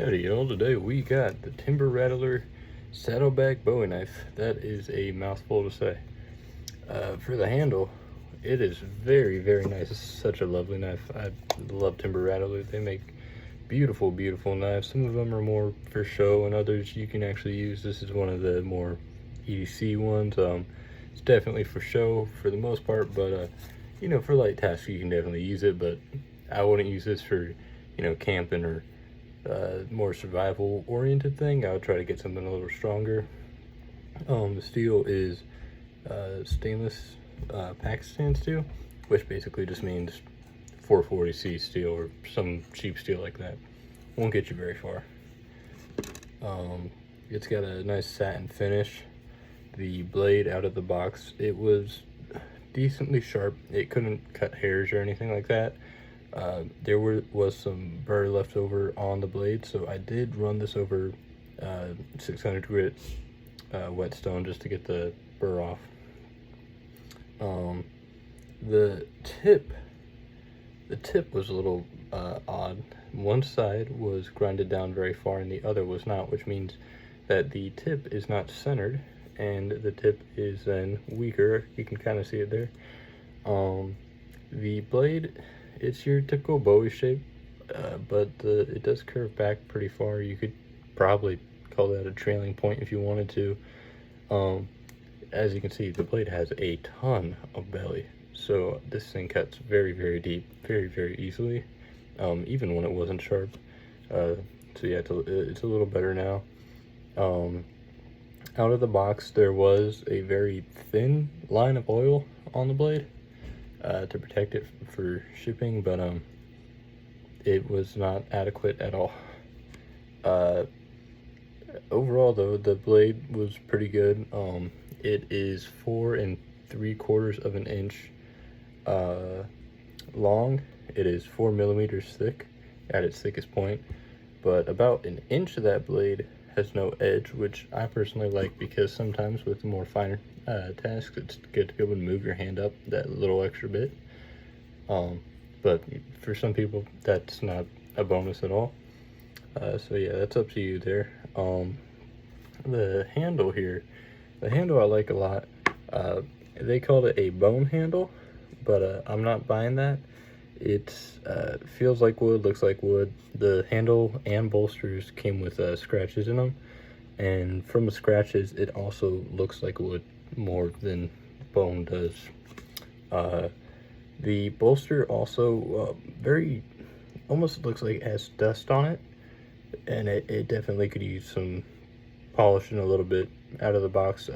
Howdy y'all, today we got the Timber Rattler Saddleback Bowie knife. That is a mouthful to say. For the handle, it is very nice. It's such a lovely knife. I love Timber Rattler. They make beautiful knives. Some of them are more for show and others you can actually use. This is one of the more EDC ones. It's definitely for show for the most part, but you know, for light tasks you can definitely use it, but I wouldn't use this for, you know, camping or more survival oriented thing. I would try to get something a little stronger. The steel is stainless Pakistan steel, which basically just means 440C steel or some cheap steel like that. Won't get you very far. It's got a nice satin finish. The blade out of the box, it was decently sharp. It couldn't cut hairs or anything like that. There was some burr left over on the blade, so I did run this over 600 grit whetstone just to get the burr off. The tip was a little odd. One side was grinded down very far and the other was not, which means that the tip is not centered and the tip is then weaker. You can kind of see it there. The blade, it's your typical Bowie shape, but it does curve back pretty far. You could probably call that a trailing point if you wanted to. As you can see, the blade has a ton of belly, so this thing cuts very deep, very easily, even when it wasn't sharp. So yeah, it's a little better now. Out of the box, there was a very thin line of oil on the blade to protect it for shipping, but it was not adequate at all. Overall though, the blade was pretty good. It is 4 3/4 of an inch long. It is 4 millimeters thick at its thickest point, but about an inch of that blade has no edge, which I personally like because sometimes with more finer tasks, it's good to be able to move your hand up that little extra bit. But for some people, that's not a bonus at all. So yeah, that's up to you there. The handle here, the handle I like a lot. They called it a bone handle, but I'm not buying that. It feels like wood, looks like wood. The handle and bolsters came with scratches in them, and from the scratches it also looks like wood more than bone does. The bolster also very almost looks like it has dust on it, and it definitely could use some polishing a little bit out of the box.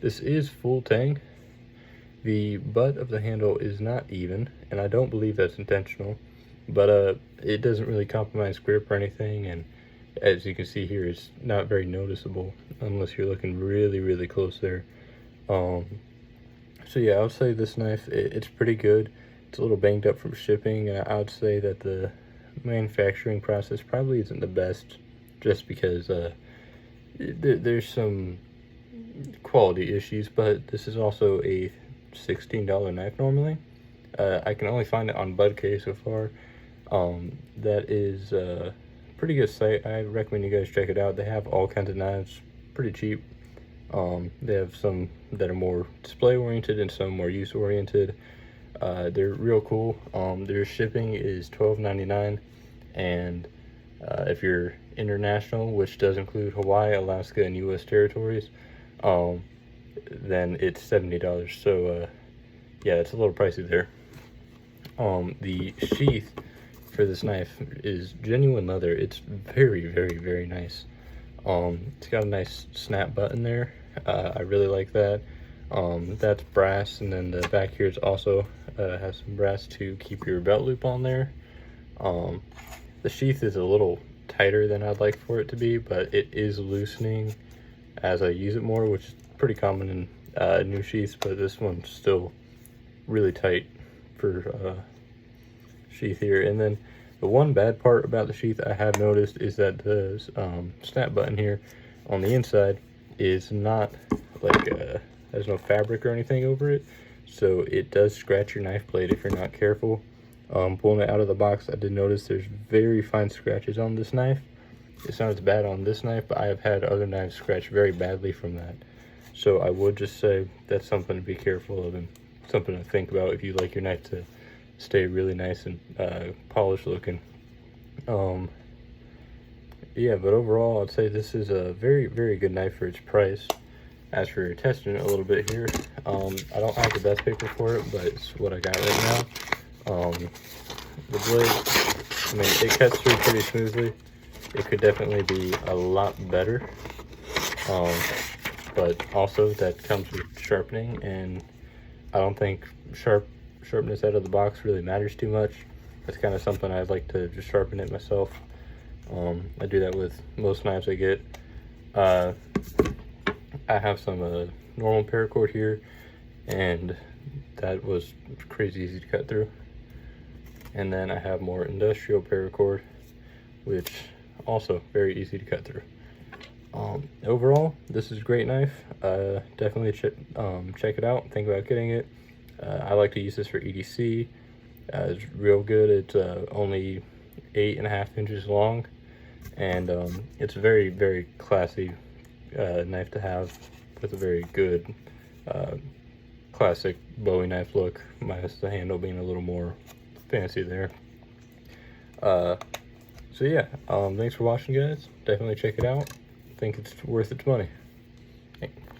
This is full tang. The butt of the handle is not even, and I don't believe that's intentional, but it doesn't really compromise grip or anything, and as you can see here, it's not very noticeable unless you're looking really close there. So yeah, I would say this knife, it's pretty good. It's a little banged up from shipping, and I would say that the manufacturing process probably isn't the best, just because there's some quality issues, but this is also a $16 knife normally. I can only find it on Budk so far. That is a pretty good site. I recommend you guys check it out. They have all kinds of knives, pretty cheap. They have some that are more display oriented and some more use oriented. They're real cool. Their shipping is $12.99, and if you're international, which does include Hawaii, Alaska, and U.S. territories, then it's $70. So yeah, it's a little pricey there. The sheath for this knife is genuine leather. It's very nice. It's got a nice snap button there. I really like that. That's brass, and then the back here is also has some brass to keep your belt loop on there. The sheath is a little tighter than I'd like for it to be, but it is loosening as I use it more, which is pretty common in new sheaths, but this one's still really tight for sheath here. And then the one bad part about the sheath I have noticed is that the snap button here on the inside is not like there's no fabric or anything over it, so it does scratch your knife blade if you're not careful. Pulling it out of the box, I did notice there's very fine scratches on this knife, it sounds bad on this knife, but I have had other knives scratch very badly from that. So I would just say that's something to be careful of and something to think about if you like your knife to stay really nice and polished looking. Yeah, but overall, I'd say this is a very, very good knife for its price. As for testing it a little bit here, I don't have the best paper for it, but it's what I got right now. The blade, I mean, it cuts through pretty smoothly. It could definitely be a lot better, but also that comes with sharpening, and I don't think sharpness out of the box really matters too much. That's kind of something I'd like to just sharpen it myself. I do that with most knives I get. I have some normal paracord here, and that was crazy easy to cut through. And then I have more industrial paracord, which also very easy to cut through. Overall, this is a great knife. Definitely check it out. Think about getting it. I like to use this for EDC. It's real good. It's only 8.5 inches long, and it's a very, very classy knife to have with a very good classic Bowie knife look, minus the handle being a little more fancy there. So yeah, thanks for watching, guys. Definitely check it out. I think it's worth its money.